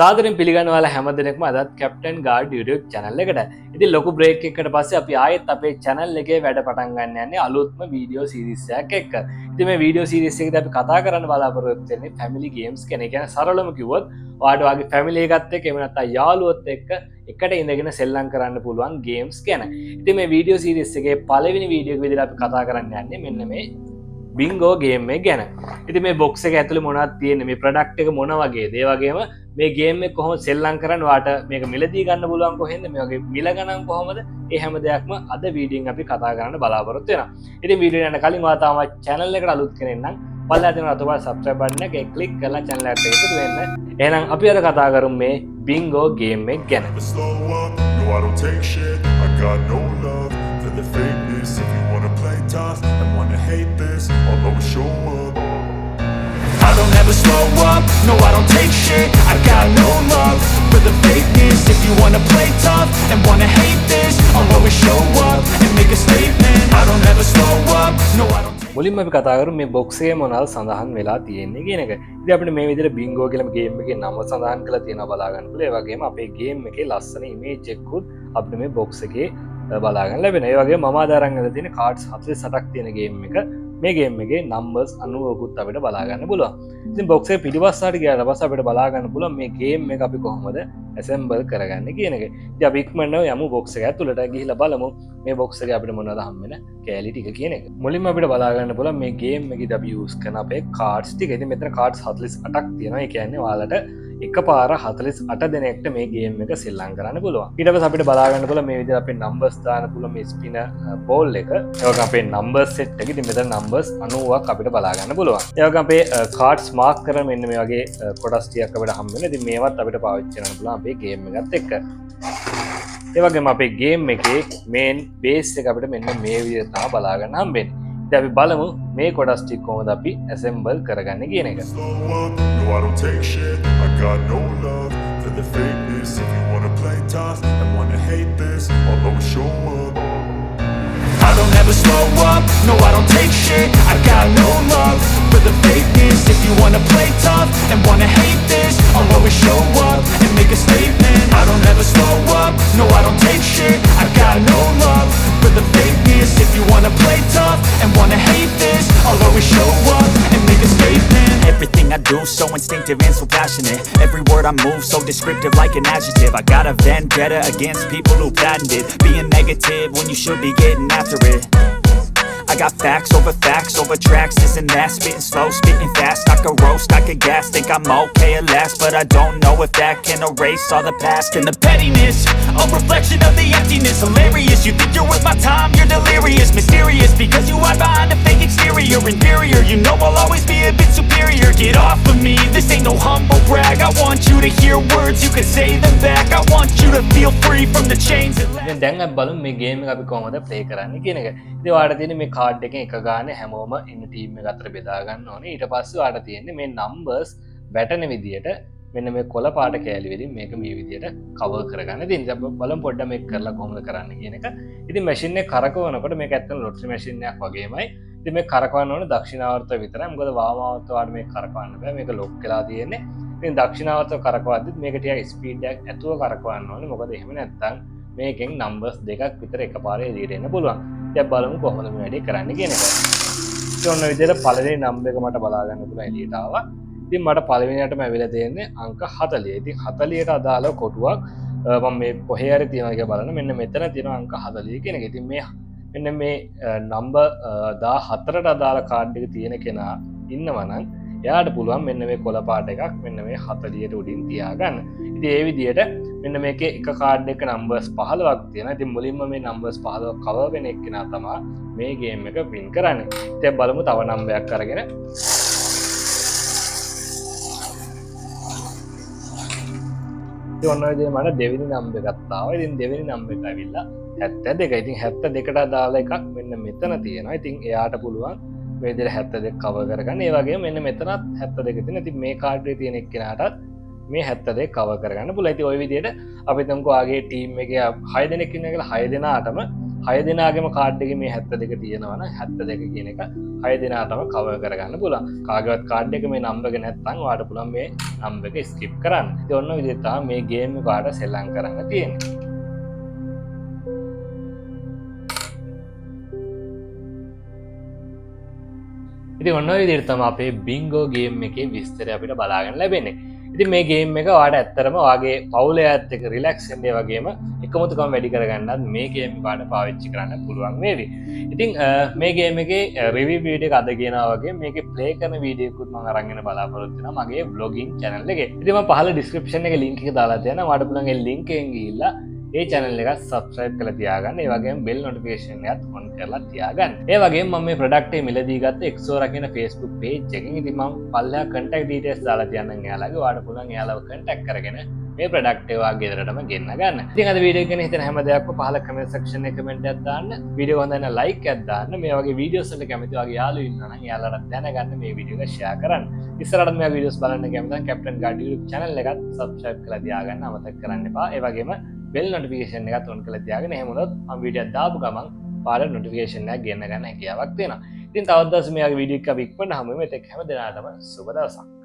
සාදරයෙන් පිළිගන්නවා හැම දිනෙකම අදත් කැප්ටන් ගාඩ් YouTube channel එකට. ඉතින් ලොකු break එකකට පස්සේ අපි ආයෙත් අපේ channel එකේ වැඩ පටන් ගන්න යන්නේ අලුත්ම video series එකක් එක්ක. ඉතින් මේ video series එකේදී අපි කතා කරන්න බලාපොරොත්තු වෙන්නේ family games කියන එක. කියන්නේ සරලවම කිව්වොත් ඔයාට වගේ family එකත් එක්ක එහෙම නැත්නම් යාළුවොත් එක්ක එකට ඉඳගෙන සෙල්ලම් කරන්න පුළුවන් games ගැන. ඉතින් මේ video series එකේ පළවෙනි video එක විදිහට අපි කතා කරන්න යන්නේ මෙන්න මේ බිංගෝ ගේම් එක ගැන. ඉතින් මේ බොක්ස් එක ඇතුලේ මොනවද තියෙන්නේ, මේ ප්‍රොඩක්ට් එක මොන වගේද, ඒ වගේම මේ ගේම් එක කොහොමද සෙල්ලම් කරන්න, වාට මේක මිලදී ගන්න පුළුවන් කොහෙන්ද, මේ වගේ මිල ගණන් කොහොමද, ඒ හැම දෙයක්ම අද වීඩියෝෙන් අපි කතා කරන්න බලාපොරොත්තු වෙනවා. ඉතින් වීඩියෝ යන කලින් ඔයා තාම channel එකට අලුත් කෙනෙක් නම් පල්ලා තියෙන අතවල subscribe button එක click කරලා channel එකට එකතු වෙන්න. එහෙනම් අපි අද කතා කරමු මේ බිංගෝ ගේම් එක ගැන. The fakeness, if you wanna play tough and wanna hate this, I'll always show up. I don't ever slow up, no I don't take shit, I got no love for the fakeness. If you wanna play tough and wanna hate this, I'll always show up and make a statement. I don't ever slow up, no I don't. මුලින්ම අපි කතා කරමු මේ box එකේ මොනවද සඳහන් වෙලා තියෙන්නේ කියන එක. ඉතින් අපිට මේ විදිහට බිංගෝ කියලා ගේම් එකේ නම සඳහන් කරලා තියෙනවා බලා ගන්න පුළුවන්. ඒ වගේම අපේ ගේම් එකේ ලස්සන ඉමේජ් එකකුත් අපිට මේ බොක්ස් එකේ බලාගන්න ලැබෙන. ඒ වගේ මම අදාරන් අද තියෙන කාඩ්ස් 48ක් තියෙන ගේම් එක. මේ ගේම් එකේ නම්බර්ස් 90කුත් අපිට බලා ගන්න පුළුවන්. ඉතින් බොක්ස් එකේ පිටිපස්සට ගියාට පස්සේ අපිට බලා ගන්න පුළුවන් මේ ගේම් එක අපි කොහොමද ඇසෙම්බල් කරගන්නේ කියන එක. ඉතින් අපි ඉක්මනට යමු බොක්ස් එක ඇතුළට ගිහිල්ලා බලමු මේ බොක්ස් එකේ අපිට මොනවද හම්බෙන කැලි ටික කියන එක. මුලින්ම අපිට බලා ගන්න පුළුවන් මේ ගේම් එකේදී අපි යූස් කරන අපේ කාඩ්ස් ටික. ඉතින් මෙතන කාඩ්ස් 48ක් තියෙනවා. ඒ කියන්නේ ඔයාලට එක පාර 48 දෙනෙක්ට මේ ගේම් එක සෙල්ලම් කරන්න පුළුවන්. ඊට පස්සේ අපිට බලා ගන්න පුළුවන් මේ විදිහට අපේ නම්බර්ස් දාන්න පුළුවන් මේ ස්පින බෝල් එක. ඒ වගේම අපේ නම්බර්ස් සෙට් එක. ඉතින් මෙතන නම්බර්ස් 90ක් අපිට බලා ගන්න පුළුවන්. ඒ වගේම අපේ කාඩ්ස් මාක් කරන මෙන්න මේ වගේ කොටස් ටිකක් අපිට හම්බ වෙනවා. ඉතින් මේවත් අපිට පාවිච්චි කරන්න පුළුවන් අපේ ගේම් එකත් එක්ක. ඒ වගේම අපේ ගේම් එකේ මේන් බේස් එක අපිට මෙන්න මේ විදිහට තමයි බලා ගන්න හම්බෙන්නේ. දැන් අපි බලමු මේ කොටස් ටික කොහොමද අපි ඇසෙම්බල් කරගන්නේ කියන එක. I don't take shit, I got no love for the fakeness. If you wanna play tough and wanna hate this, I'll always show up. I don't ever slow up, no I don't take shit, I got no love for the fakeness. If you wanna play tough and wanna hate this, I'll always show up and make a statement. I don't ever slow up, no I don't take shit, I got no love for the fakeness. If you wanna play tough and wanna hate this, I'll always show up and make a statement. Everything I do so instinctive and so passionate. Every word I move so descriptive like an adjective. I got a vendetta against people who patented being negative when you should be getting after it. I got facts over tracks, this and that, spitting slow, spitting fast. I could roast, I could gas, think I'm okay at last, but I don't know if that can erase all the past. And the pettiness, a reflection of the emptiness. Hilarious, you think you're worth my time, you're delirious. Mysterious, because you hide behind a fake exterior. Inferior, you know I'll always be a bit superior. Get off of me, this ain't no humble brag. I want you to hear words, you can say them back. I want you to feel free from the chains that last. දැන් අපි බලමු මේ game එක අපි කොහොමද play කරන්නේ කියන එක. ඉතින් ඔයාලට තියෙන මේ කාඩ් එකෙන් එක ගානේ හැමෝම ඉන්න ටීම් එක අතර බෙදා ගන්න ඕනේ. ඊට පස්සේ ඔයාලට තියෙන්නේ මේ නම්බර්ස් වැටෙන විදියට මෙන්න මේ කොළ පාට කෑලි වලින් මේක මේ විදියට කවර් කරගන්න. ඉතින් අපි බලමු පොඩ්ඩක් මේක කරලා කොහොමද කරන්න කියන එක. ඉතින් මැෂින් එක කරකවනකොට මේක ඇත්තටම ලොටරි මැෂින් එකක් වගේමයි. ඉතින් මේක කරකවන්න ඕනේ දක්ෂිණාවර්ත විතරයි. මොකද වාමාවර්ත වලට මේක කරකවන්න බෑ. මේක ලොක් වෙලා තියෙන්නේ. ඉතින් දක්ෂිණාවර්ත කරකවද්දිත් මේක ටිකක් ස්පීඩ් එකක් ඇතුව කරකවන්න ඕනේ. මොකද එහෙම නැත්නම් මේකෙන් නම්බර්ස් දෙකක් විතර එකපාරේ එළියට එන්න පුළුවන්. දැන් බලමු කොහොමද මේ වැඩේ කරන්න කියන එක. ඉතින් ඔන්න විදිහට පළවෙනි නම්බර් එක මට බලා ගන්න පුළුවන් එළියට ආවා. ඉතින් මට පළවෙනියටම ඇවිල්ලා තියෙන්නේ අංක 40. ඉතින් 40ට අදාළ කොටුවක් මම මේ කොහේ හරි තියනවා කියලා බලන්න. මෙන්න මෙතන තියෙනවා අංක 40 කියන එක. ඉතින් මේ මෙන්න මේ නම්බර් 14ට අදාළ කාඩ් එක තියෙන කෙනා ඉන්නවා නම් එයාට පුළුවන් මෙන්න මේ කොළ පාට එකක් මෙන්න මේ 40ට උඩින් තියාගන්න. ඉතින් ඒ විදිහට මෙන්න මේකේ එක කාඩ් එක නම්බර්ස් 15ක් තියෙනවා. ඉතින් මුලින්ම මේ නම්බර්ස් 15 කවර් වෙන එක්කෙනා තමයි මේ ගේම් එක වින් කරන්නේ. ඉතින් බලමු තව නම්බරයක් අරගෙන. ඉතින් ඔන්න ඔය විදිහට මට දෙවෙනි නම්බර එකක් ආවා. ඉතින් දෙවෙනි නම්බර එක ඇවිල්ලා 72. ඉතින් 72ට අදාළ එකක් මෙන්න මෙතන තියෙනවා. ඉතින් එයාට පුළුවන් මේ විදිහට 72 කවර් කරගන්න. ඒ වගේම මෙන්න මෙතනත් 72 තියෙනවා. ඉතින් මේ කාඩ් එකේ තියෙන එක්කෙනාටත් මේ 72 කවර් කරගන්න පුළුවන්. ඉතින් ওই විදිහට අපි හිතමුකෝ ආගේ ටීම් එකේ 6 දෙනෙක් ඉන්නවා කියලා 6 දෙනාටම 6 දෙනාගේම කාඩ් එකේ මේ 72 තියෙනවා නම් 72 කියන එක 6 දෙනාටම කවර් කරගන්න පුළුවන්. කාගේවත් කාඩ් එක මේ නම්බර් එක නැත්නම් ඔයාලට පුළුවන් මේ නම්බර් එක ස්කිප් කරන්න. ඉතින් ඔන්න විදිහට තමයි මේ ගේම් එක ඔයාලට සෙල්ලම් කරන්න තියෙන්නේ. ඉතින් ඔන්න ඔය විදිහට තමයි අපේ බින්ගෝ ගේම් එකේ විස්තරය අපිට බලාගන්න ලැබෙන්නේ. ඉතින් මේ ගේම් එක ඔයාලට ඇත්තටම ඔයාගේ පවුලයත් එක්ක රිලැක්ස් වෙන්න ඒ වගේම එකමුතුකම වැඩි කරගන්නත් මේ ගේම් එක ඔයාලට පාවිච්චි කරන්න පුළුවන් වේවි. ඉතින් මේ ගේම් එකේ රිවිව් වීඩියෝ එක අද කියනවා වගේ මේකේ ප්ලේ කරන වීඩියෝ එකකුත් මම අරන් එන්න බලාපොරොත්තු වෙනවා මගේ vlogging channel එකේ. ඉතින් මම පහළ description එකේ link එක දාලා තියෙනවා. ඔයාලට පුළුවන් ඒ link එකෙන් ගිහිල්ලා ඒ channel එක subscribe කරලා තියාගන්න. ඒ වගේම bell notification එකත් on කරලා තියාගන්න. ඒ වගේම මම මේ product එක මිලදී ගත්ත Exora කියන Facebook page එකකින්. ඉතින් මම පල්ලෙහා contact details දාලා තියන්නම් එයාලගේ. ඔයාලට පුළුවන් එයාලව contact කරගෙන මේ product එක ඔයාගේ ගෙදරටම ගෙන්න ගන්න. ඉතින් අද වීඩියෝ එක ගැන හිතන හැම දෙයක්ම පහළ comment section එකේ comment එකක් දාන්න. වීඩියෝ හොඳ නම් like එකක් දාන්න. මේ වගේ videos වලට කැමති ඔයාගේ යාළුවෝ ඉන්නවා නම් එයාලට දැනගන්න මේ වීඩියෝ එක share කරන්න. ඉස්සරහට මේ videos බලන්න කැමති නම් Captain Guard YouTube channel එකත් subscribe කරලා තියාගන්න අමතක කරන්න එපා. ඒ වගේම bell notification එකත් on කරලා තියාගෙන එහෙම වුණොත් මම වීඩියෝ එකක් දාපු ගමන් පාරට notification එකක් ගෙන්න ගන්න හැකියාවක් තියෙනවා. ඉතින් තවත් දවසක මේ වගේ වීඩියෝ එකක් අපි ඉක්මනට හමු වෙමු. ඒත් හැම දිනකටම සුබ දවසක්.